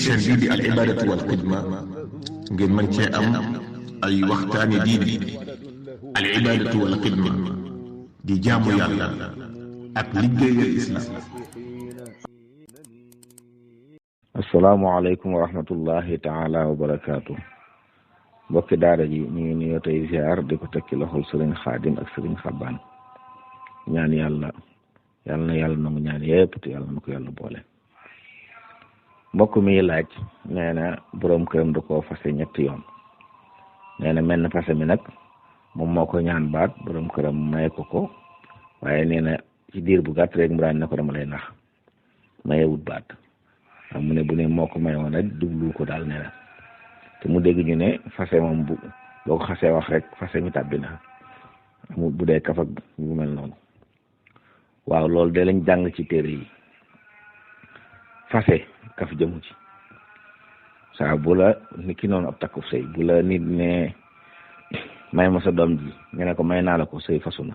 chaîne bii di al ibadatu wal xidma ngeen mën cee am ay waxtaani diine al ibadatu wal xidma di jaamu yàlla ak liggéeyal islam. asalaamaaleykum wa rahmatullahi taala wa barakaatu. mbokki daara ji ñu ngi nuyoo tey ziar di ko tekki loxol sëriñ xaadim ak sëriñ xabbaan ñaan yàlla na yàlla nangu ñaan yépp te yàlla na ko yàlla boole. mbokk mi laaj nee na boroom këram da koo fase ñetti yoon. nee na mel na fase mi nag moom moo ko ñaan baat boroom këram may ko waaye nee na ci diir bu gàtt rek mu daan ne ko dama lay nax mayewut baat mu ne bu ne moo ko mayoon rek dublu ko daal nee na te mu dégg ñu ne fase moom boo ko xasee wax rek fase mi tàbbi na mu bu dee kaf ak yu mel noonu. waaw loolu de lañ jàng ci téere yi fase kaf jëmu ci saa bu la ni ki noonu ab takku sëy bu la nit ne may ma sa doom ji nga ne ko may naa la ko sëy fasu na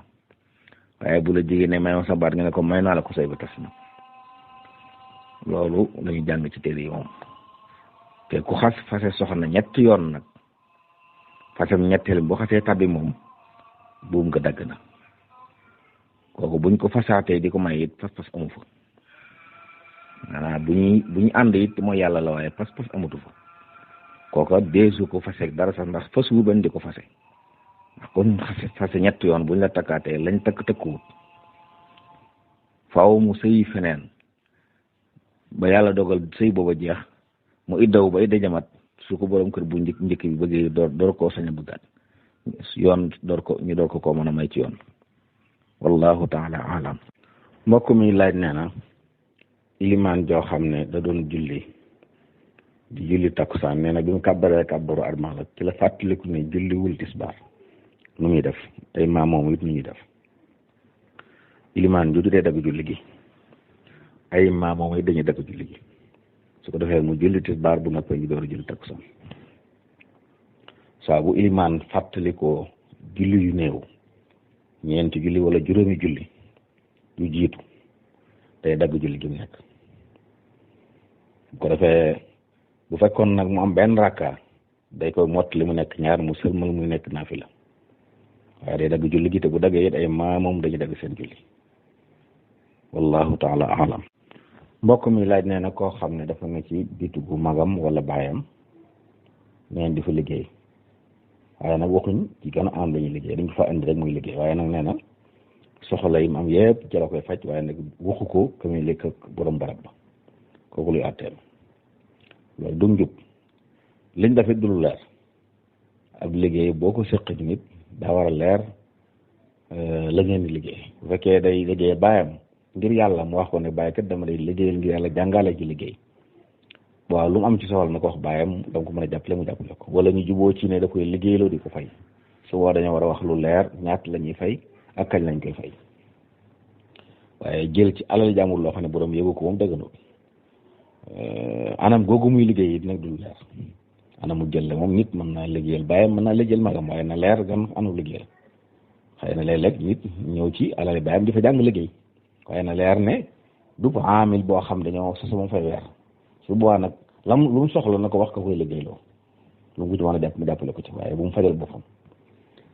waaye bu la jigéen ne may ma sa baat nga ne ko may naa la ko sëy ba tas na. loolu lañu jàng ci téere yi moom te ku xas fase soxna ñetti yoon nag fasem ñetteel boo xasee tabbi moom buum nga dagg na kooku buñ ko fasaatee di ko may it pas-pas amu fa maanaam bu ñu ànd it mooy yàlla la waaye pas-pas amatu fa kooka deesu ko faseeg dara sax ndax fas wu benn di ko fase ndax kon fase ñetti yoon buñ la takkaatee lañ tëkkuwut faaw mu sëyi feneen ba yàlla dogal sëy booba jeex mu iddaw ba idda jamat su ko borom kër bu njëkk bi bëggee door koo sañ a bëggaat yoon ñu door ko mën a may ci yoon. wallahu taala alam. mbokk mi laaj nee na ilimaan joo xam ne da doon julli takkusaan nee na bi mu kàbbaree kàbbaru armal la ci la fàttaliku ne julliwul tisbaar nu muy def tey maa moom it nu ñuy def. ilimaan ju dee dagg julli gi ay maa moom it dañuy dagg julli gi su ko defee mu julli tisbaar bu noppee ñu door a julli takkusaan. saa bu ilimaan fàttalikoo julli yu néew ñeenti julli wala juróomi julli yu jiitu day dagg julli gi mu nekk. bu ko defee bu fekkoon nag mu am benn rakka day koy mottali mu nekk ñaar mu sëlmal muy nekk naafila waaye day dagg julli gi te bu daggee it ay maa moom dañuy dagg seen julli. wallahu taala alam. mbokk mi laaj nee na koo xam ne dafa ne ci bitigu magam wala baayam neen di fa liggéey waaye nag waxuñ ci gën a am lañuy liggéey dañ ko fa indi rek muy liggéey waaye nag nee na soxla yi mu am yëpp ci la koy faj waaye nag waxu ko ka muy lekk ak borom barab ba kooku luy àtteel loolu du njub liñ dafit du lu leer. ab liggéey boo ko sëq ci nit daa war a leer la ngeen di liggéey bu fekkee day liggéey baayam ngir yàlla mu wax ko ne bàyyi kat dama day liggéeyal ngir yàlla jàngale ci liggéey waaw lu mu am ci soxla na ko wax bàyyam danga ko mën a jàppale mu jàppale ko wala ñu juboo ci ne da koy liggéeyloo di ko fay su boobaa dañoo war a wax lu leer ñaata la ñuy fay ak kañ lañ koy fay waaye jël ci alal jàmbur loo xam ne borom yëgu ko moom dëgganul. anam googu muy liggéey it nag du leer anamu jël la moom nit mën naa liggéeyal bàyyam mën naa liggéeyal magam waaye na leer gan anu liggéeyal xëy na léeg-léeg nit ñëw ci alal bàyyam di fa jàng liggéey waaye na leer ne du amil boo xam dañoo sosu moom fay weer su boobaa nag lu mu soxla na ko wax ko koy liggéeyloo lu mu ci mën a jàpp mu jàppale ko ci waaye bu mu fajal boppam.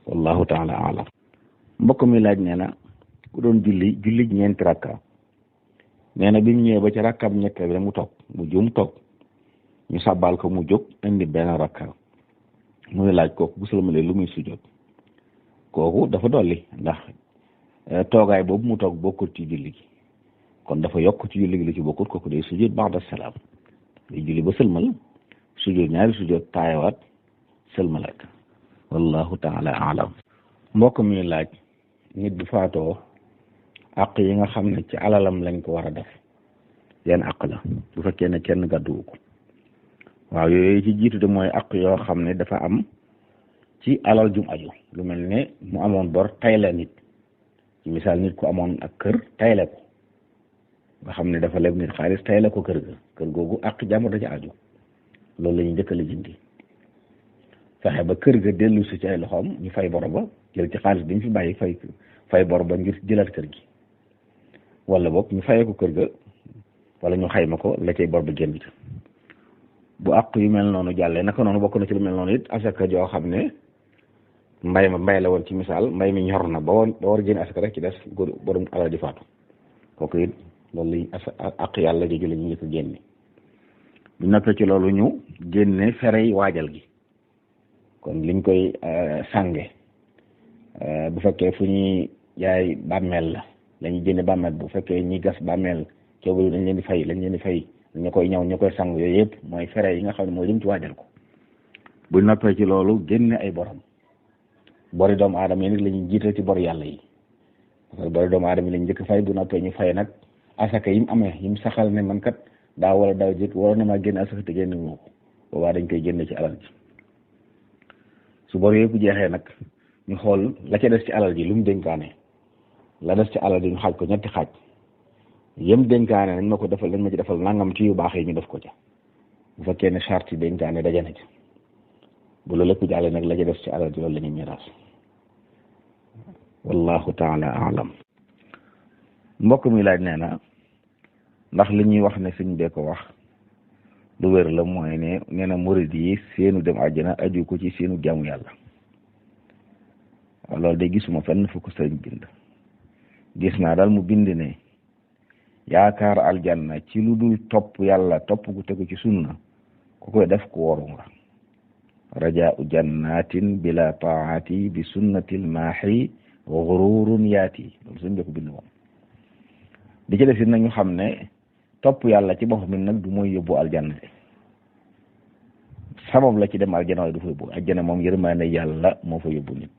wallahu taala alam. mbokk mi laaj nee na ku doon julli ñeenti rakka nee na bi mu ñëwee ba ci rakkaam ñetteel bi mu toog mu juum toog ñu sàbbaal ko mu jóg indi benn rakka muy laaj kooku bu sëlmalee lu muy sujjóot kooku dafa dolli ndax toogaay boobu mu toog bokkul ci julli gi kon dafa yokk ci julli gi lu ci bokkul kooku day sujjóot ba'da salaam day julli ba sëlmal sujjóot ñaari sujjóot taayawaat sëlmalaat. wallahu taala alam. mbokk mi laaj nit bu faatoo àq yi nga xam ne ci alalam lañ ko war a def yan àq la bu fekkee ne kenn gàdduwu ko. waaw yooyu ci jiitu de mooy àq yoo xam ne dafa am ci alal jum aju lu mel ne mu amoon bor tayle nit ci misaal nit ku amoon ak kër tayle ko nga xam ne dafa leb nit xaalis tayle ko kër googu àq jàmbur da ci aju loolu la ñuy njëkk a lijjanti fexe ba kër ga dellu si ci ay loxoom ñu fay bor ba jël ci xaalis bi ñu fi bàyyi fay bor ba ngir jëlaat kër gi wala boog ñu fayee ko kër ga wala ñu xayma ko la cay bor ba génn ci bu àq yu mel noonu jàllee naka noonu bokk na ci lu mel noonu it asaka joo xam ne mbay la woon ci misaal mbay mi ñor na ba war génne asaka rek ci des borom alal di faatu kooku it loolu li àq yàlla jooju la ñu njëkk a génne bu noppee ci loolu ñu génne ferey waajal gi kon liñ koy sànge bu fekkee fu ñuy jaay bàmmeel la lañuy génne bàmmeel bu fekkee ñi gas bàmmeel coow dañ leen di fay ñu koy ñaw ñu koy sang yooyu yëpp mooy fere yi nga xam ne mooy jëm ci waajal ko bu noppee ci loolu génne ay bori doomu aadama yi nag la ñuy jiital ci bor yàlla yi parce que bori doomu aadama yi lañ njëkk fay bu noppee ñu fay nag asaka yi mu amee yi mu saxal ne man kat daaw wala daaw jëkk waroon na maa génne asaka te génne moo ko boobaa dañ koy génne ci alal ji su bor yëpp jeexee nag ñu xool la ca des ci alal ji lu mu dénkaane la des ci alal ji ñu xaaj ko ñetti xaaj yëm dénkaane nañ ma ko defal nañ ma ci defal nangam ci yu baax yi ñu def ko ca bu fekkee ne charte yi dénkaane daje na ca bu la lépp jàllee nag la ca des ci alal ji loolu la ñuy miraas wallahu taala alam mbokk mi laaj nee na ndax li ñuy wax ne suñ bee ko wax lu wér la mooy ne nee na murid yi seenu dem àjjana aju ko ci seenu jaamu yàlla loolu de gisuma fenn fu ko sëriñ bind gis naa daal mu bind ne yaakaar aljanna ci lu dul topp yàlla topp gu tegu ci sunna ku koy def ku woru nga rajaau jannatin bila taati bi sunnatil maaxi wa gururun yaati loolu suñ ko bind moom di ci des it nag ñu xam ne topp yàlla ci boppam it nag du mooy yóbbu aljanna sabab la ci dem aljanna waaye du fa yóbbu aljanna moom yërmaande yàlla moo fa yóbbu nit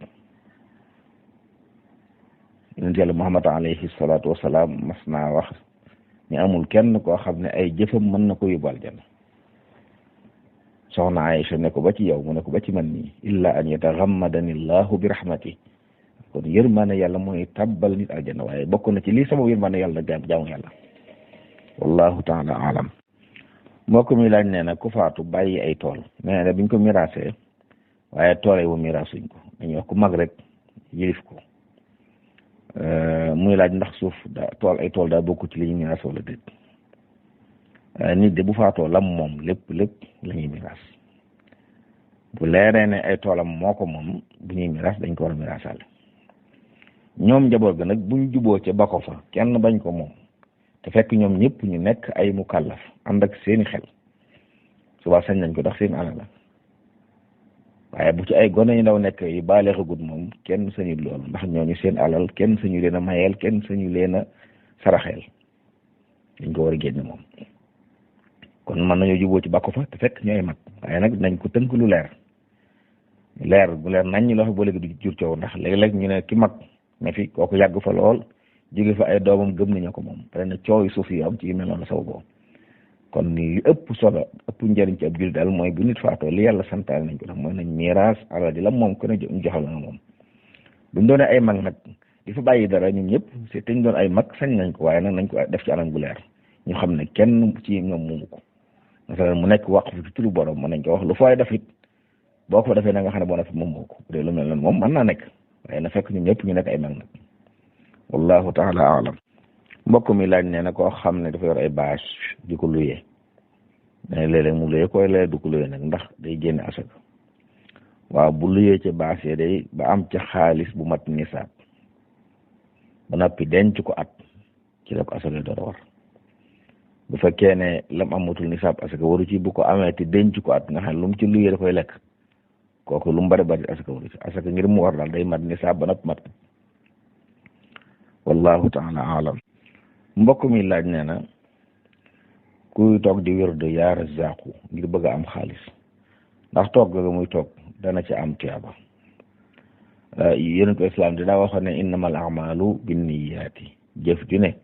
yonent yàlla Muhammad alayhi salaatu wasalaam mas naa wax ni amul kenn koo xam ne ay jëfam mën na ko yóbbu aljanna soxna Aïcha ne ko ba ci yow mu ne ko ba ci man nii illa an yataxammadani llahu bi rahmati kon yërmaane yàlla mooy tabbal nit aljanna waaye bokk na ci lii sabab yërmaane yàlla jaamu yàlla wallahu taala alam mbokk mi laaj nee na ku faatu bàyyi ay tool nee na biñ ko miraasee waaye tool yi wu miraasuñ ko dañuy wax ku mag rek yilif ko muy laaj ndax suuf ay tool daa bokk ci li ñuy miraas wala déet nit de bu faatoo lam moom lépp la ñuy miraas bu leeree ne ay toolam moo ko moom bu ñuy miraas dañ ko war a miraasaale ñoom njaboot ga nag buñ juboo ca ba ko fa kenn bañ ko moom te fekk ñoom ñëpp ñu nekk ay mukallaf ànd ak seeni xel suba sañ nañ ko ndax seen alal la waaye bu ci ay gone yu ndaw nekk yu baaleexagut moom kenn sañu loolu ndax ñooñu seen alal kenn sañu leen a mayeel kenn sañu leen a saraxeel dañ ko war a génne moom kon mën nañoo juboo ci bakko fa te fekk ñooy mag waaye nag nañ ko tënk lu leer bu leer nañ ñu loo xam boo léegi du jur coow ndax léeg-léeg ñu ne ki mag ne fi kooku yàgg fa lool jóge fa ay doomam gëm nañu ko moom pare na coow yu suuf yi am ci yu mel noonu sababoo kon li ëpp solo ëpp njëriñ ci ab jul daal mooy bu nit faatoo li yàlla santaane nañ ko ndax mooy nañ miiraas alal di la moom ku ne ñu joxal la nga moom buñ doonee ay mag nag di fa bàyyi dara ñun ñëpp c'est te ñu doon ay mag sañ nañ ko waaye nag nañ ko def ci anam bu leer ñu xam ne kenn ci ñoom moomu ko masalan mu nekk waqf ci turu borom mën nañ ko wax lu fay def it boo ko defee na nga xam ne boo def moom moo ko bu dee lu mel noonu moom mën naa nekk waaye na fekk ñun ñëpp ñu nekk ay mag nag wallahu taala alam mbokk mi laaj nee na koo xam ne dafa yor ay bâche di ko luyee ne léeg-léeg mu luyee koy léeg du ko luyee nag ndax day génne asaka waaw bu luyee ca bâche yi day ba am ca xaalis bu mat nisaab ba noppi denc ko at ci la ko asaka door a war bu fekkee ne lam amatul nisaab asaka waru ci bu ko amee te denc ko at nga xam ne lu mu ci luyee da koy lekk kooku lu mu bari bari asaka waru ci asaka ngir mu war daal day mat nisaab ba noppi mat wallahu taala alam mbokk mi laaj nee na kuy toog di wér de yaa razaqu ngir bëgg a am xaalis ndax toog ga muy toog dana ci am tiyaaba yonentu islam dinaa waxoon ne innamal a'malu binniyaati jëf ju ne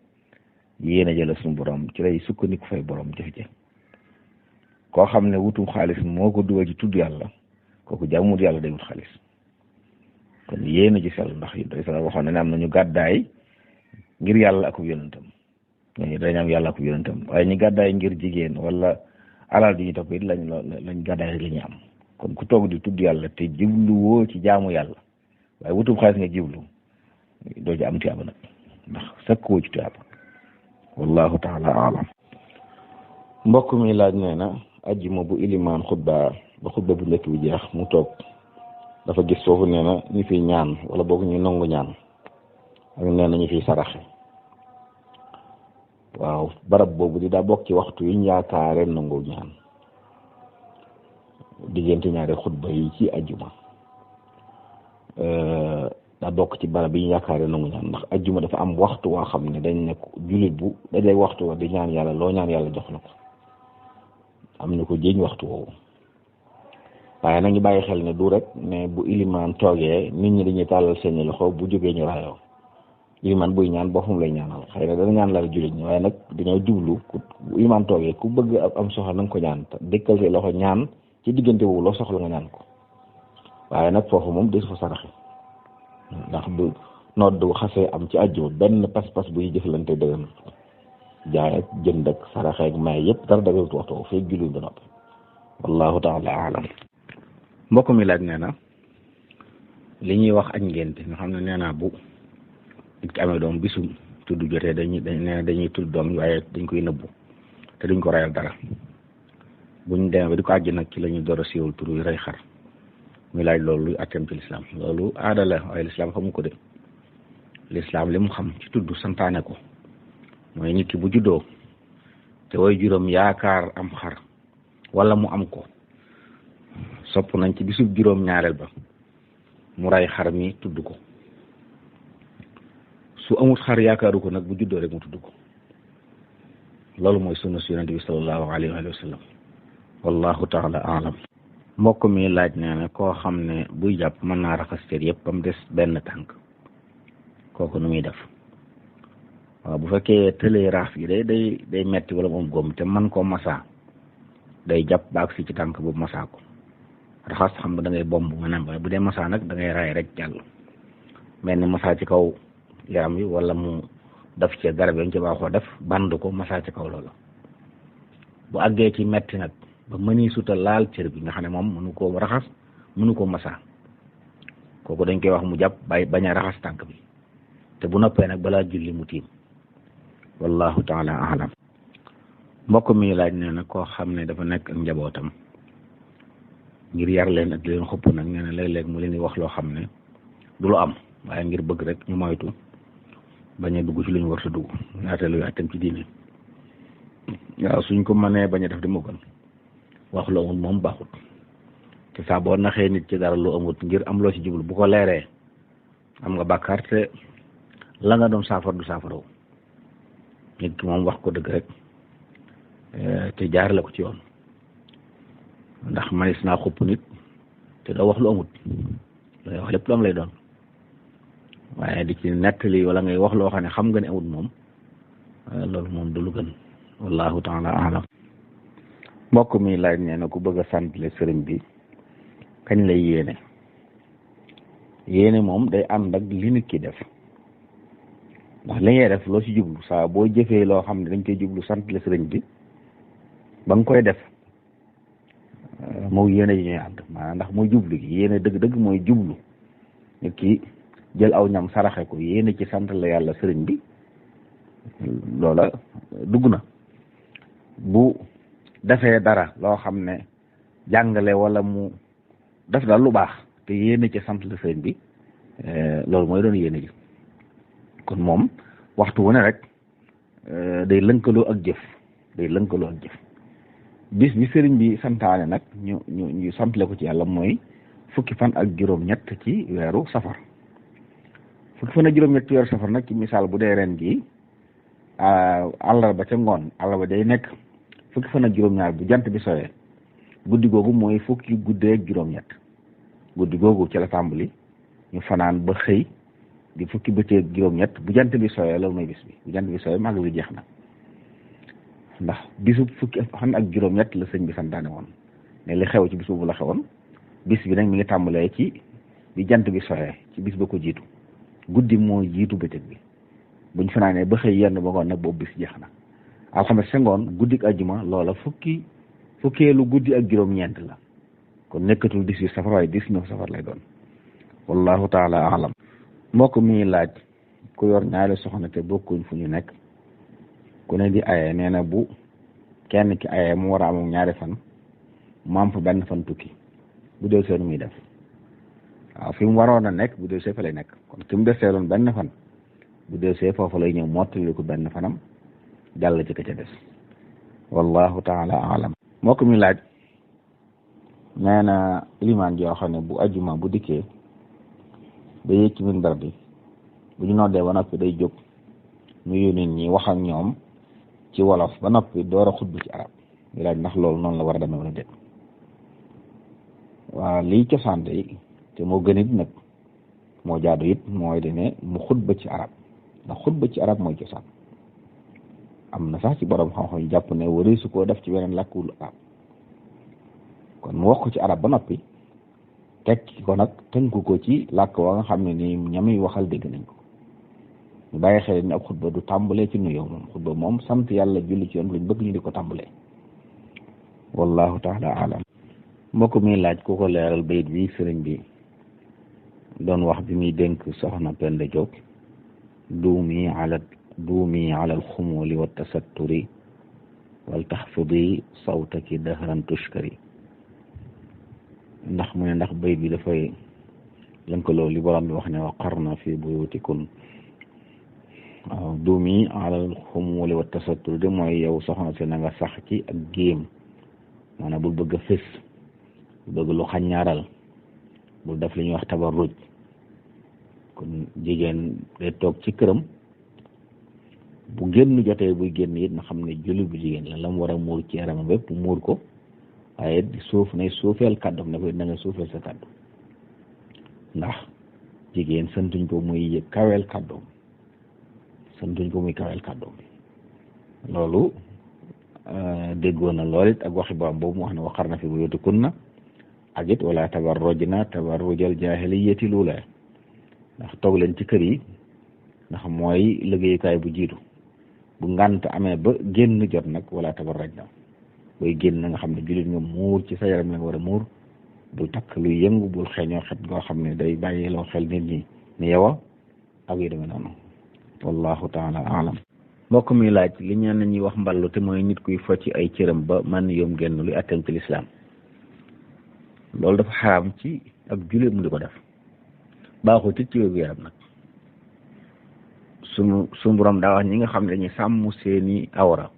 yéen a jëla suñu borom ci lay sukkandiku fay borom jëf je koo xam ne wutum xaalis moo ko dugal ci tudd yàlla kooku jàmmut yàlla day wut xaalis kon yéen a ji sell ndax yonentu islam waxoon ne am nañu gàddaay ngir yàlla ak yonentam ñooñu dañ am yàlla ak yonentam waaye ñu gàddaay ngir jigéen wala alal di ñu topp it lañ gàddaay rek la ñu am kon ku toog di tudd yàlla te jiblu woo ci jaamu yàlla waaye wutub xaalis nga jiblu doo ci am tiyaaba nag ndax sakk woo ci tiyaaba wallahu taala alam mbokk mi laaj nee na ajjuma bu ilimaan xutba ba xutba bu njëkk bi jeex mu toog dafa gis foofu nee na ñu fiy ñaan wala boog ñu nangu ñaan ak nee na ñu fiy saraxe. waaw barab boobu di daa bokk ci waxtu yi ñu yaakaare nangu ñaan diggante ñaari xutba yi ci ajjuma daa bokk ci barab yi ñu yaakaare nangu ñaan ndax ajjuma dafa am waxtu woo xam ne dañ nekk jullit bu dajay waxtu wa di ñaan yàlla loo ñaan yàlla jox la ko am na ko jéñ waxtu woowu waaye nañu bàyyi xel ne du rek ne bu ilimaan toogee nit ñi dañuy tàllal seeni loxo bu jógee ñu raayoo ilimaan buy ñaan boppam lay ñaanal xëy na dana ñaan la jullit ñi waaye nag dañoo jublu bu ilimaan toogee ku bëgg am soxla na nga ko ñaan te dëkkal say loxo ñaan ci diggante boobu loo soxla nga ñaan ko waaye nag foofu moom des fa saraxe ndax bu nodd du xasee am ci àjjuma benn pas-pas buy jëflante dëgën jaay ak jënd ak saraxe ak may yëpp dara dëgënut waxtu fee jullit ba noppi wallahu taala alam. mbokk mi laaj nee na li ñuy wax añ ngénte nga xam ne nee naa bu nit ki amee doom bisu tudd jotee dañuy tudd doom waaye dañ koy nëbbu te duñ ko rayal dara buñ demee ba di ko àjj nag ci la ñuy door a siiwal tur yi rey xar muy laaj loolu luy atteem ci lislaam loolu aada la waaye lislaam xamu ko de lislaam li mu xam ci tudd santaane ko mooy nit ki bu juddoo te way juróom yaakaar am xar wala mu am ko sopp nañ ci bisub juróom ñaareel ba mu rey xar mi tudd ko su amul xar yaakaaru ko nag bu juddoo rek mu tudd ko loolu mooy sunna su yonent bi sallallahu alayhi wa sallam wallahu taala alam. mbokk mi laaj nee na koo xam ne buy jàpp mën naa raxas cër yëpp ba mu des benn tànk kooku nu muy def waaw bu fekkee tëlee raaf yi day metti wala moom góom te man koo masaa day jàpp ba agsi ci tànk boobu masaa ko raxas xam nga da ngay bomb maanaam bu dee masaa nag da ngay raay rek jàll mel ni masaa ci kaw yaram wi wala mu def ci garab yi ci baaxoo def band ko masaa ci kaw loola bu àggee ci metti nag ba mëni suta laal cër bi nga xam ne moom mënu koo raxas mënu koo masaa kooku dañ koy wax mu jàpp bañ a raxas tànk bi te bu noppee nag balaa julli mu tiim wallahu taala alam. mbokk mi laaj nee na koo xam ne dafa nekk ak njabootam ngir yar leen ak leen xupp nag nee na léeg-léeg mu leen di wax loo xam ne du lu am waaye ngir bëgg rek ñu moytu bañ a dugg ci lu ñu war a dugg ñaata luy attam ci diine waaw suñ ko mënee bañ a def di mu gën wax lu amul moom baaxut te saa boo naxee nit ci dara lu amut ngir am loo ci jublu bu ko leeree am nga bàkkaar te la nga doon saafar du saafaraw nit ki moom wax ko dëgg rek te jaarale ko ci yoon ndax manis naa xupp nit te doo wax lu amut looy wax lépp lu am lay doon waaye di ci nettali wala ngay wax loo xam ne xam nga ne amut moom loolu moom du lu gën wallahu taala alam. mbokk mi laaj nee na ku bëgg a santle sëriñ bi kañ lay yéene moom day ànd ak li nit ki def ndax li ngay def loo ci jublu saa boo jëfee loo xam ne dañ koy jublu santle sëriñ bi ba nga koy def moo yéene yi ñooy ànd maanaam ndax mooy jublu gi yéene dëgg-dëgg mooy jublu nit ki jël aw ñam saraxe ko yéene ci sant la yàlla sëriñ bi loola dugg na bu defee dara loo xam ne jàngale wala mu def daal lu baax te yéene ci sant la sëriñ bi loolu mooy doon yéene ji kon moom waxtu wu ne rek day lënkaloo ak jëf bis bi sëriñ bi santaane nag ñu santle ko ci yàlla mooy fukki fan ak juróom-ñett ci weeru safar fukki fan ak juróom-ñett ci weeru safar nag ci misaal bu dee ren gi àllarba ca ngoon àllarba day nekk fukki fan ak juróom-ñaar bu jant bi sowee guddi googu mooy fukki guddee ak juróom-ñett guddi googu ci la tàmbali ñu fanaan ba xëy di fukki bëccëg ak juróom-ñett bu jant bi sowee loolu mooy bis bi bu jant bi sowee màgg bi jeex na ndax bisu fukki fan ak juróom-ñett la sëñ bi santaane woon ne li xew ci bis boobu la xewoon bis bi nag mi ngi tàmbalee ci bi jant bi sowee ci bis ba ko jiitu guddi moo jiitu bëccëg bi buñ fanaanee ba xëy yenn ba ngoon nag boobu bis jeex na alxames sa ngoon guddik ajjuma loola fukkeelu guddi ak juróom-ñeent la kon nekkatul 18 safar waaye 19 safar lay doon wallahu taala alam. mbokk mi laaj ku yor ñaari soxna te bokkuñ fu ñu nekk ku ne di aye nee na bu kenn ki aye mu war a am ñaari fan mu am fa benn fan tukki bu del see nu muy def waaw fi mu waroon a nekk bu del see fa lay nekk kon ki mu deseeloon benn fan bu del see foofu lay ñëw mottali ko benn fanam jàll ci ka ca des wallahu taala alam moo ko mi laaj nee na ilimaan joo xam ne bu ajjuma bu dikkee ba yéeg ci minbar bi bu ñu noddee ba noppi day jóg nuyu nit ñi wax ak ñoom ci wolof ba noppi door a xutba ci arab mi laaj ndax loolu noonu la war a demee wala déet waaw lii cosaan day te moo gën it nag moo jaadu it mooy de ne mu xutba ci arab ndax xutba ci arab mooy cosaan am na sax ci borom xam-xam yu jàpp ne wari su koo def ci weneen làkkul arab kon mu wax ko ci arab ba noppi tekki ko nag tënku ko ci làkk wa nga xam ne nii ñami waxal dégg nañ ko ñu bàyyi xel ni ab xutba du tàmbalee ci nuyoo moom xutba moom sant yàlla julli ci yoon lañ bëgg ñu di ko tàmbalee wallahu taala alam mbokk mi laaj ku ko leeral bayit bi sëriñ bi doon wax bi muy dénk soxna Penda Diop duumi ala alxumuli wa tasatturi wal taxfidi sawtaki dahran tushkari ndax mu ne ndax bayit bi dafay lënkaloo li borom bi wax ne waqarna fi buyutikun waaw duumi ala alxumuli wa tasatturi de mooy yow soxna si na nga sax ci ak géem maanaam bul bëgg a fés bul bëgg lu xaññaaral bul def li ñuy wax tabarruj kon jigéen day toog ci këram bu génn jotee buy génn it na xam ne julli bu jigéen la mu war a muur ci yaramam bépp muur ko waaye di suuf nay suufeel kàddoom ne ko da nga suufeel sa kàddu ndax jigéen santuñ ko muy kaweel kàddoom santuñ ko muy kaweel kàddoom loolu déggoon na lool it ak waxi borom boobu mu wax ne waqarna fi buyutikunna ak it wala tabarrujna tabarrujal jaahiliyyati luula ndax toog leen ci kër yi ndax mooy liggéeyukaay bu jiitu bu ngànt amee ba génn jot nag wala tabarrujna booy génn nga xam ne jullit nga muur ci sa yaram la nga war a muur bul takk luy yëngu bul xeeñoo xet goo xam ne day bàyyiloo xel nit ñi ni yow ak yu demee noonu wallahu taala alam mbokk mi laaj li ñeen nañuy wax mballu te mooy nit kuy fo ci ay cëram ba man yoom génn luy atteem ci lislaam loolu dafa xaraam ci ak jullit mu di ko def baaxul ci wér yaram nag suñu borom daa wax ñi nga xam ne dañuy sàmm seeni awra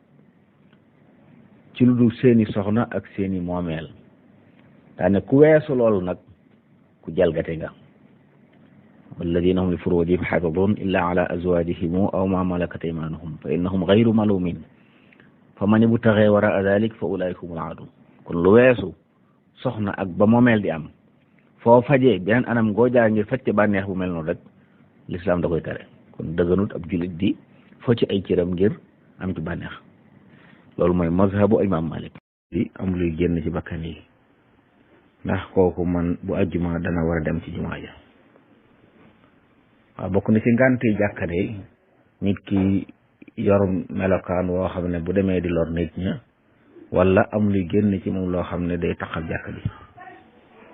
ci lu dul seeni soxna ak seeni moomeel daane ku weesu loolu nag ku jalgate nga walladina hum li furujihim xaafidun illa ala azwajihim aw ma malakat aymanuhum fa innahum gayru malumin fa man ibtaxa wara dalik fa ulaika humul aadun kon lu weesu soxna ak ba moomeel di am foo fajee beneen anam ngoo jaar ngir faj bànneex bu mel noonu rek lislaam da koy tere kon dëgganut ab jullit di fo ci ay cëram ngir am ci bànneex loolu mooy mazhabu imam Malik di am luy génn ci bakkan yi ndax kooku man bu ajjuma dana war a dem ci jumaa ja waaw bokk na ci ngànte jàkkade nit ki yor melokaan woo xam ne bu demee di lor nit ña wala am luy génn ci moom loo xam ne day taxal jàkk bi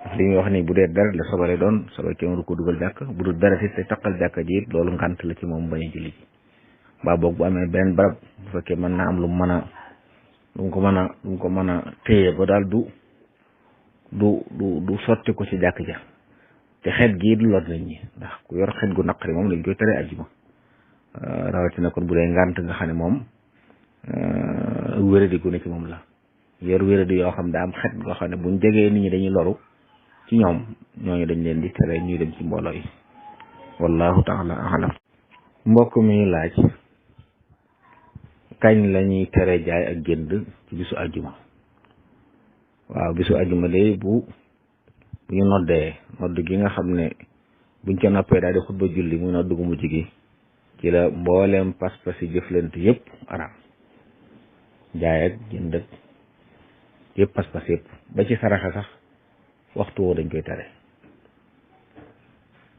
ndax li ñuy wax ni bu dee deret la sobale doon sobale kenn waru ko dugal jàkk bu dul deret it te taxal jàkk ji it loolu ngànt la ci moom bañ a julli ji mbaa boog bu amee beneen barab bu fekkee mën naa am lu mu ko mën a téye ba daal du sotti ko ci jàkk ja te xeet gii du lor nit ñi ndax ku yor xeet gu naqari moom lañ koy tere ajjuma rawatina kon bu dee ngànt nga xam ne moom wéradi gu ne ci moom la yor wéradi yoo xam ne daa am xeet goo xam ne buñ jegee nit ñi dañuy loru ci ñoom ñooñu dañ leen di tere ñuy dem ci mbooloo yi wallahu taala alam mbokk mi laaj kañ la ñuy tere jaay ak jënd ci bisu ajjuma waaw bisu ajjuma de bu ñu noddee nodd gi nga xam ne buñ ca noppee daal di xutba julli muy nodd gu mujj gi ci la mbooleem pas-pas yi jëflante yëpp araam jaay ak jënd ak yëpp pas-pas yëpp ba ci saraxa sax waxtu woo dañ koy tere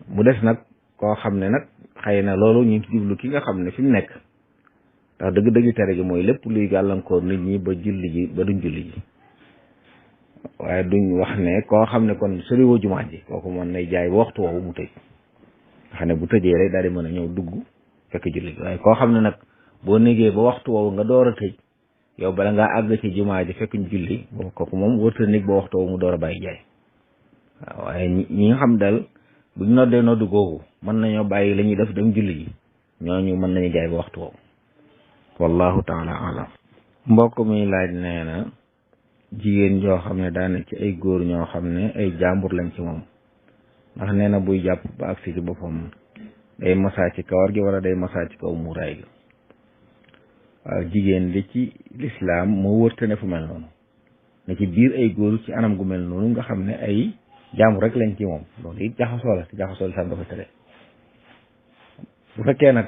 mu des nag koo xam ne nag xëy na loolu ñu ngi jublu ki nga xam ne fi mu nekk ndax dëgg-dëgg tere gi mooy lépp luy gàllankoor nit ñi ba julli ji ba duñ julli ji waaye duñ wax ne koo xam ne kon soriwoo jumaa ji kooku mën nay jaay ba waxtu woowu mu tëj nga xam ne bu tëjee rek daal di mën a ñëw dugg fekk julli ji waaye koo xam ne nag boo négee ba waxtu woowu nga door a tëj yow bala ngaa àgg ci jumaa ji fekk ñu julli kooku moom wërta nit boo waxtoo mu door a bàyyi jaay waaw waaye ñi nga xam daal buñ noddee noddu googu mën nañoo bàyyi la ñuy def dem julli ji ñooñu mën nañu jaay ba waxtu woowu wallahu taala alam mbokk mi laaj nee na jigéen joo xam ne daana ci ay góor ñoo xam ne ay jàmbur lañ ci moom ndax nee na buy jàpp ba agsi ci boppam day masaa ci kawar gi wala day masaa ci kaw muuraay gi waaw jigéen li ci lislaam moo wërte ne fu mel noonu ne ci biir ay góor ci anam gu mel noonu nga xam ne ay jàmbur rek lañ ci moom loolu it jaxasoo la te jaxasoo lislaam dafa tere bu fekkee nag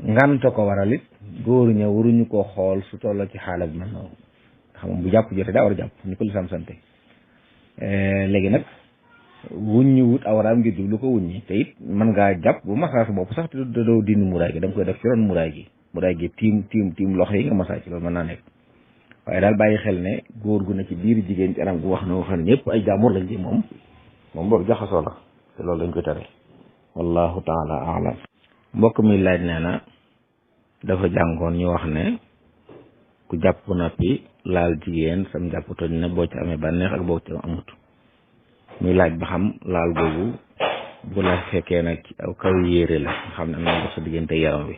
nganta ko waral it góor ña waruñu ko xool su tolloo ci xaala bi mel noonu xam bu jàpp jotee daa war a jàpp ni ko lislaam sante léegi nag wuññi wut awraam ngir jublu ko wuññi te it mën ngaa jàpp bu masaa sa bopp sax te doo dindi muraay gi da nga koy def ci ron muraay gi tiim loxo yi nga masaa ci loolu mën naa nekk waaye daal bàyyi xel ne góor gu ne ci biir jigéen ci anam gu wax ne ñëpp ay jàmbur lañ ci moom boobu jaxasoo la te loolu lañ koy tere wallahu taala alam mbokk mi laaj nee na dafa jàngoon ñu wax ne ku jàpp noppi laal jigéen sam jàpp toj ne boo ci amee bànneex ak boo ci amut muy laaj ba xam laal googu bu la fekkee nag ci aw kaw yére la nga xam ne am na dox sa diggante yaram wi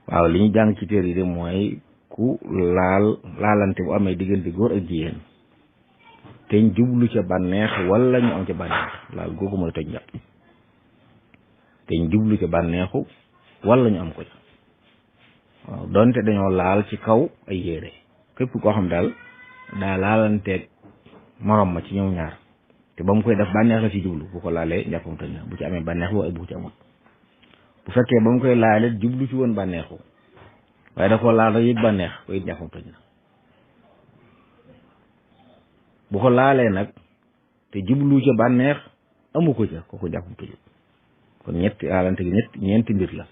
waaw li ñu jàng ci téer yi de mooy ku laalante bu amee diggante góor ak jigéen te ñu jublu ca bànneex wala ñu am ca bànneex laal googu mooy toj njàpp te ñu jublu ca bànneexu wala ñu am ko ca waaw donte dañoo laal ci kaw ay yére képp koo xam daal daa laalanteeg morom ma ci ñoom ñaar te ba mu koy def bànneex la ci jublu bu ko laalee njàppam toj na bu ci amee bànneex boo bu ci amul bu fekkee ba mu koy laalee jublu ci woon bànneexu waaye da ko laal rek yëg bànneex ko it njàppam toj na bu ko laalee nag te jublu ca bànneex amu ko ca kooku njàppam toj kon ñetti laalante gi ñeenti mbir la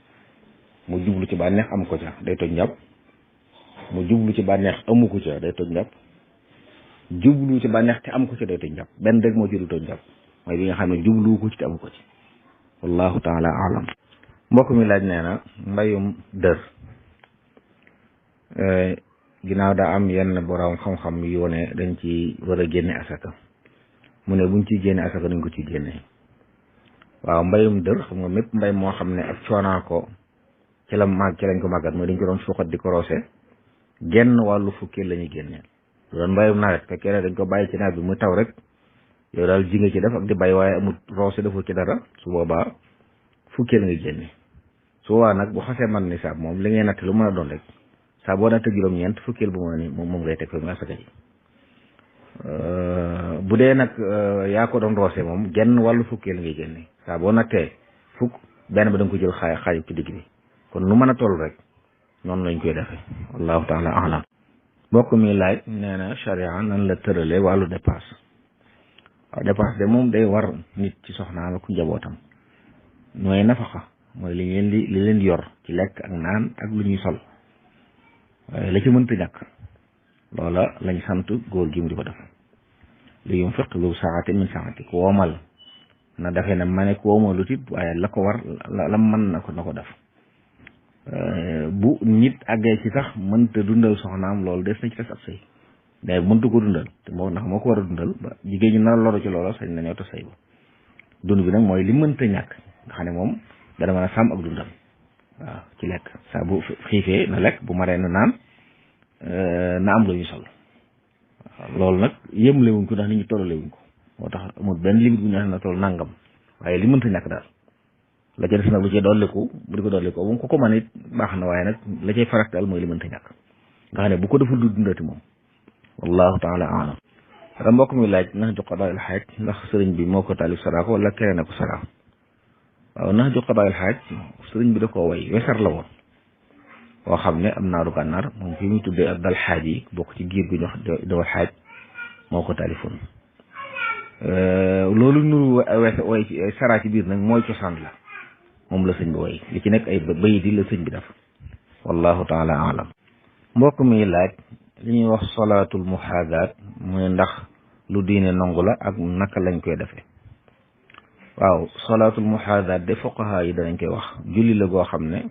mu jublu ci bànneex am ko ca day toj njàpp mu jublu ci bànneex amu ko ca day toj njàpp jublu ci bànneex te am ko ci day toj njàpp benn rek moo ci du toj njàpp mooy bi nga xam ne jublu ko ci te amu ko ci wallahu taala alam mbokk mi laaj nee na mbayum dër ginnaaw daa am yenn borom xam-xam yu wone dañ ci war a génne asaka mu ne buñ ciy génne asaka dañ ko ci génne waaw mbayum dër xam nga mépp mbay moo xam ne ak coonaa ko ci la màgg ci lañ ko màggat mooy dañ ko doon suuxat di ko roose genn wàllu fukki la ñuy génneel doon mbayum nawet fekkee ne dañ ko bàyyi ci nawet bi muy taw rek yow daal ji nga ci def ak di bay waaye amul roose deful ci dara su boobaa fukki la nga génne su boobaa nag bu xasee man ni saab moom li ngay natt lu mën a doon rek saa boo natt juróom-ñeent fukkeel bu mën a ni moom ngay teg fa mu asaka ji bu dee nag yaa ko doon roose moom genn wàllu fukkeel ngay génne saa boo nattee fukk benn ba da nga ko jël xaaju ci digg bi kon nu mën a toll rek noonu lañ koy defee wallahu taala alam mbokk mi laaj nee na charia nan la tërale wàllu dépense waaw dépense de moom day war nit ci soxnaam ak njabootam mooy nafaxa mooy li leen di yor ci lekk ak naan ak lu ñuy sol waaye la ci mënta ñàkk loola lañ sant góor gi mu di ko def li yunfiq lu saati min saati ku womal na defee ne ma ne ku womalut it waaye la ko war la mën na ko def bu nit àggee ci sax mënta dundal soxnaam loolu des na ci tas ab sëy mais mënta ko dundal te moo ndax moo ko war a dundal ba jigéen ñi nar a loru ci loola sañ nañoo tas sëy ba dund bi nag mooy li mënta ñàkk nga xam ne moom dana mën a sàmm ak dundal waaw ci lekk saa bu xiifee na lekk bu maree na naan na am lu ñu sol waaw loolu nag yëmlewuñ ko ndax nit ñi tollalewuñ ko moo tax amul benn limite bu ñu wax na toll nangam waaye li mënta ñàkk daal la ca des nag bu ci dolliku bu di ko dolliku moom ku ko mën it baax na waaye nag la cay farak daal mooy li mënta ñàkk nga xam ne bu ko deful du dundati moom wallahu taala alam da mbokk mi laaj nax ju qadaa'il xaaj ndax sëriñ bi moo ko taalif saraa ko wala keneen ko saraa waaw nax ju qadaa'il xaaj sëriñ bi da koo way wesar la woon boo xam ne am naaru gànnaar moom fi muy tuddee ak dal xaaj yi bokk ci giir gu ñu wax dawal xaaj moo ko taalifoon loolu nuru way saraa ci biir nag mooy cosaan la moom la sëñ bi way li ci nekk ay bayit yi la sëñ bi def wallahu taala alam mbokk mi laaj li ñuy wax solaatul muhaadaat muy ndax lu diine nangu la ak naka lañ koy defee waaw solaatul muhaadaat de fuqaha yi danañ koy wax julli la goo xam ne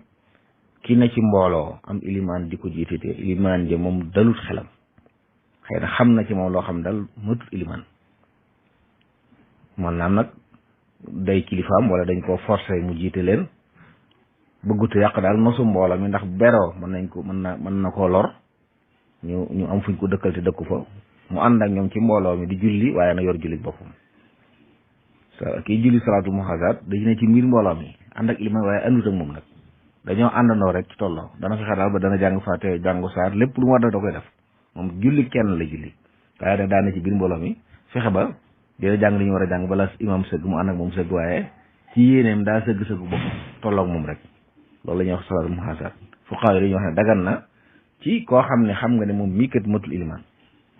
ki ne ci mbooloo am ilimaan di ko jiite te ilimaan ja moom dalut xelam xëy na xam na ci moom loo xam dal matut ilimaan man naam nag day kilifaam wala dañ koo forcé mu jiite leen bëggutu yàq daal nosu mbooloo mi ndax beroo mën na koo lor ñu am fuñ ko dëkkal te dëkku fa mu ànd ak ñoom ci mbooloo mi di julli waaye na yor julli boppam kii julli salaatu muhazaat dañu ne ci mbir mbooloo mi ànd ak ilimaan waaye àndut ak moom nag dañoo àndandoo rek ci tolloo dana fexe daal ba dana jàng faate jàngu saar lépp lu mu war da koy def moom julli kenn la julli waaye nag daana ci biir mbooloo mi fexe ba dina jàng li ñu war a jàng bala imam sëgg mu ànd ak moom sëgg waaye ci yéeneem daa sëgg bopp tolloog moom rek loolu la ñuy wax salaatu muhazaat fuqahaa yi dañuy wax ne dagan na ci koo xam ne xam nga ne moom mii kat matul ilimaan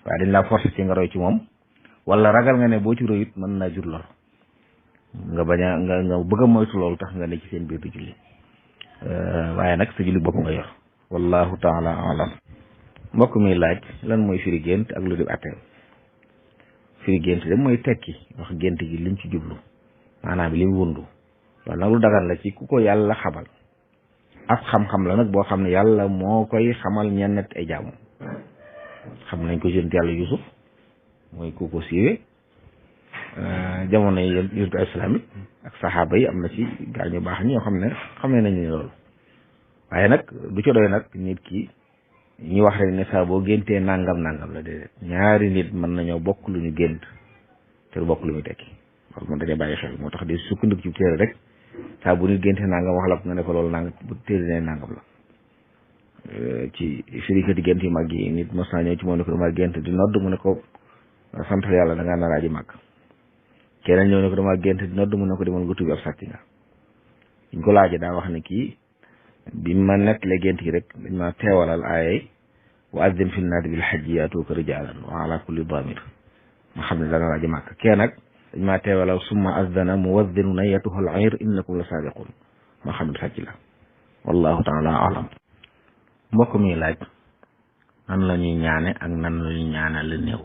waaye dañ laa forcé ci nga roy ci moom wala ragal nga ne boo ci royut mën naa jur lor nga bañ a nga bëgg a moytu loolu tax nga ne ci seen biir di julli waaye nag sa julli bopp nga yor wallahu taala alam mbokk mi laaj lan mooy firi gént ak lu di atteel firi gént de mooy tekki wax gént gi liñ ci jublu maanaam li mu wundu loolu nag lu dagan la ci ku ko yàlla xamal ab xam-xam la nag boo xam ne yàlla moo koy xamal ñenn ay jaamu xam nañ ko yonent yàlla Yusuf mooy ku ko siiwee jamono yi yonentu islamique ak saxaaba yi am na ci gaañu baax ñoo xam ne nañu ne loolu waaye nag du ci doy nag nit ki ñu wax rek ne saa boo géntee nangam la déedéet ñaari nit mën nañoo bokk lu ñu gént te du bokk lu ñu tekki loolu mën dañoo bàyyi xel moo tax di sukkandiku ci téere rek saa bu nit géntee nangam wax la ko nga ne ko loolu nangam bu téere ne nangam la ci firikati gént yu mag yi nit mos naa ñëw ci moom ne ko dama gént di nodd mu ne ko sant yàlla da ngaa naraaji màgg keneen ñëw ne ko dama gént di nodd mu ne ko demoon nga tubi ab sàcc nga ñu ko laajee daa wax ne kii bi ma nettalee gént gi rek dañ ma teewalal aayay wa azzin fi naati bil hajji yaatuuka rijaalan wa ala kulli daamir ma xam ne dana naraaji màgg kee nag dañ maa teewalal summa azzana muwazzinu ayyatuha al ayr innakum la saadiqun ma xam ne sàcc la wallahu taala alam mbokk mi laaj nan la ñuy ñaane ak nan la ñuy ñaanal la néew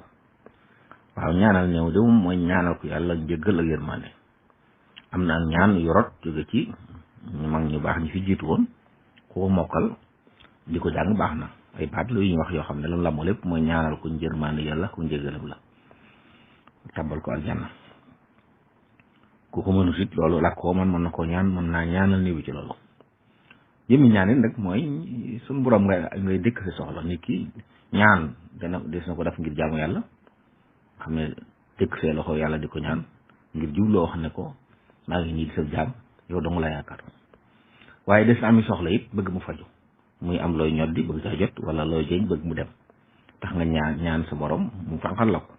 waaw ñaanal néew de moom mooy ñaanal ko yàlla njëggal ak yërmande am na ak ñaan yu rot jóge ci ñu mag ñu baax ñi fi jiitu woon ku ko mokkal di ko jàng baax na ay baat la yu ñu wax yoo xam ne loolu la moo lépp mooy ñaanal ko yërmande yàlla ku njëggalam la tabal ko aljanna ku ko mënut it loolu làkk ko mën na koo ñaan mën naa ñaanal néew bi ci loolu jëmmi ñaan it nag mooy suñu borom ngay dëkk si soxla nit ki ñaan des na ko def ngir jaamu yàlla xam ne dëkk see loxo yàlla di ko ñaan ngir jubloo wax ne ko maa ngi nii di sa jaam yow dong la yaakaar waaye des na ami soxla it bëgg mu faju muy am looy ñoddi bëgg caa jot wala looy jëñ bëgg mu dem tax nga ñaan sa borom mu fanqal la ko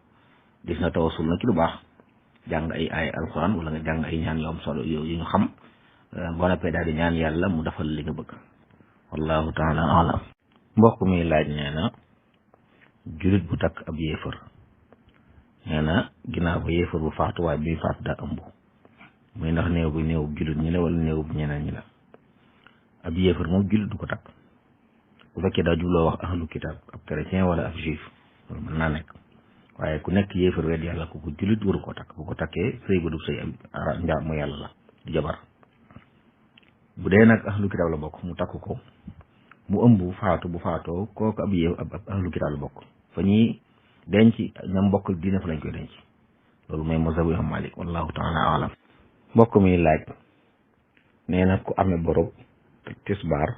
des na tawasul na ci lu baax jàng ay alxuraan wala nga jàng ay ñaan yu am solo yu ñu xam boo noppee daal di ñaan yàlla mu defal li nga bëgg wallahu taala alam mbokk mi laaj nee na julit bu takk ab yéefar nee na ginnaaw ba yéefar bu faatu waaye bi faatu daa ëmb muy ndax néew bi néew julit ñi la wala néew bu ñeneen ñi la ab yéefar moom julit du ko takk bu fekkee daa jubloo wax ahlu kitaab ab chrétien wala ab juif loolu mën naa nekk waaye ku nekk yéefar wedd yàlla ku ko julit waru ko takk bu ko takkee sëy ba du sëy am njaamu yàlla la du jabar bu dee nag ahlu kitaab la bokk mu takk ko mu ëmb bu faatoo kooku ab ahlu kitaab la bokk fa ñuy denc ñam bokkal diine fa lañ koy denc loolu mooy mazhabu Imam Malik wallahu taala alam mbokk mi laaj nee na ku amee borob tisbaar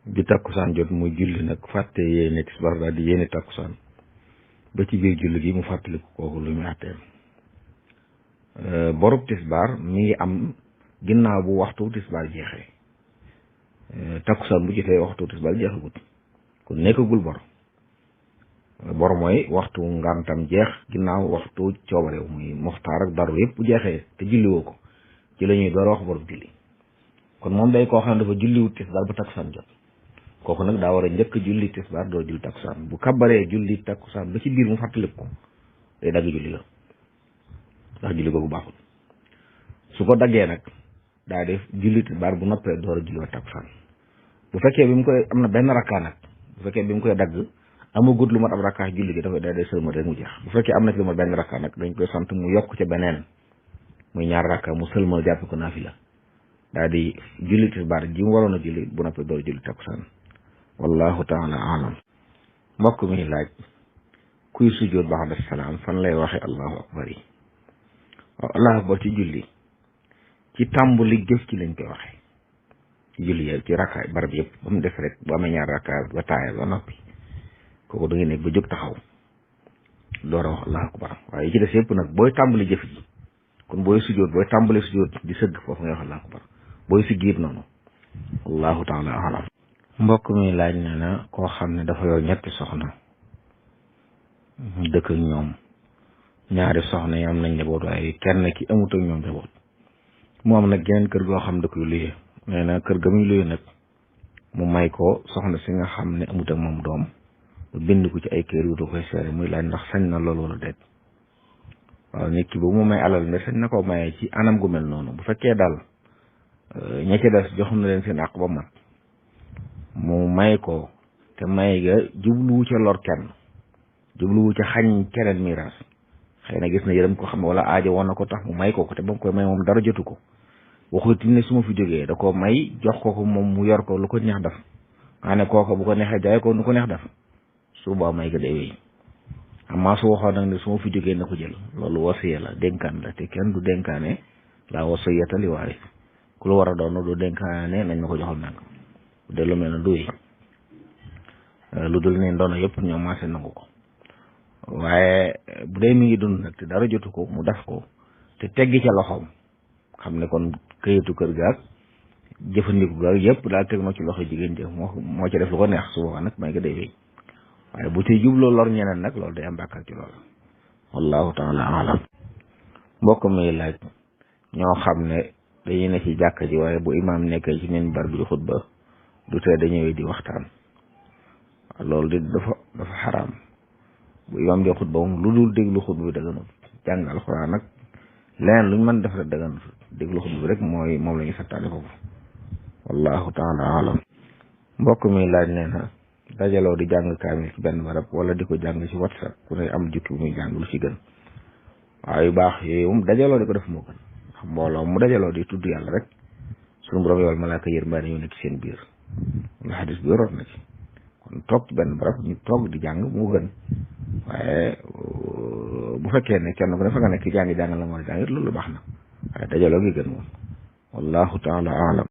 bi takkusaan jot muy julli nag fàtte yéene tisbaar daal di yéene takkusaan ba ci biir julli gi mu fàttaliku kooku lu muy àtteem borob tisbaar mi ngi am ginnaaw bu waxtu tisbaar jeexee takkusaan bu jotee waxtu tisbaar jeexagut kon nekkagul bor mooy waxtu ngantam jeex ginnaaw waxtu coobareew muy moxtaar ak daru yëpp bu jeexee te julliwoo ko ci la ñuy door a wax borom julli kon moom day koo xam ne dafa julliwut tisbaar ba takkusaan jot kooku nag daa war a njëkk julli tisbaar doo julli takkusaan bu kabaree julli takkusaan ba ci biir mu fàttaliku ko day dagg julli la ndax julli googu baaxul su ko daggee nag daa def julli tisbaar bu noppee door a julli wa takkusaan bu fekkee bi mu koy am na benn rakkaa nag bu fekkee bi mu koy dagg amagut lu mat ab rakkaa julli gi dafa day sëlmal rek mu jeex bu fekkee am na ci lu mat benn rakkaa nag dañ koy sant mu yokk ca beneen muy ñaar rakkaa mu sëlmal jàppe ko naafila daal di julli tisbaar ji mu waroon a julli bu noppi door julli takkusaan wallahu taala alam. mbokk mi laaj kuy sujjóot ba'da salaam fan lay waxe allahu akbar yi. waaw allahu akbar ci julli ci tàmbali jëf ci lañ koy waxe ci julli yëpp ci rakkaay barab yëpp ba mu def rek bu amee ñaar rakkaay ba taaya ba noppi kooku da nga nekk ba jóg taxaw door a wax allahu akbar. waaye yi ci des yëpp nag booy tàmbali jëf ji kon booy sujjóot booy tàmbali sujjóot di sëgg foofu ngay wax allahu akbar booy siggiit noonu wallahu taala alam. mbokk mi laaj ne na koo xam ne dafa yor ñetti soxna dëkk ak ñoom ñaari soxna yi am nañ njaboot waaye kenn ki amut ak ñoom njaboot mu am nag geneen kër goo xam da koy luye nee na kër ga muy luye nag mu may ko soxna si nga xam ne amut ak moom doom bind ko ci ay kër yu da koy seere muy laaj ndax sañ na loolu wala déet. waaw nit ki bu mu may alal ne sañ na ko mayee ci anam gu mel noonu bu fekkee daal ña ca des jox na leen seen àq ba mat mu may ko te may ga jubluwu ca lor kenn jubluwu ca xañ keneen miraas xëy na gis na yërëm ko xam ne wala aajo woon na ko tax mu may ko te ba mu koy may moom dara jotu ko waxuti ne su ma fi jógee da ko may jox ko moom mu yor ko lu ko neex def maa ne kooko bu ko neexee jaay ko nu ko neex def su boo may ga day wéy amma su waxoon nag ne su ma fi jógee na ko jël loolu wasiya la dénkaan la te kenn du dénkaane la wasiyata li waaris ku lu war a doon du dénkaane nañ ma ko joxal nag bu dee lu mel ne du wéy lu dul ne ndono yëpp ñoom maase nangu ko waaye bu dee mi ngi dund nag te dara jotu ko mu def ko te teggi ca loxoom xam ne kon këyitu kër gaag jëfandiku gaag yëpp daal teg na ci loxo jigéen jëf moo ca def lu ko neex su boobaa nag may nga day wéy waaye bu tey jubloo lor ñeneen nag loolu day am bàkkaar ci loolu wallahu taala alam. mbokk mi laaj ñoo xam ne dañuy ne ci jàkka ji waaye bu imaam nekkee ci minbar bi di xutba du tee dañëwee di waxtaan loolu di dafa xaraam bu imaam di xutba moom lu dul déglu xutba bi daganut jàng alxuraan nag leneen luñ mën def rek daganut déglu xutba bi rek moom la ñu santaane foofu wallahu taala alam. mbokk mi laaj nee na dajaloo di jàng kaamil ci benn barab wala di ko jàng ci whatsapp ku ne am jukki muy jàng lu ci gën waaye yu baax yooyu moom dajaloo di ko def moo gën xam mbooloo mu dajaloo di tudd yàlla rek suñu borom yool malaaka yërmaane yu nekk seen biir la xadis bi yoroon na ci kon toog ci benn barab ñu toog di jàng moo gën waaye bu fekkee ne kenn ku ne fa nga nekk jàng la nga war a jàng it loolu baax na waaye dajaloo gi gën moom wallahu taala alam.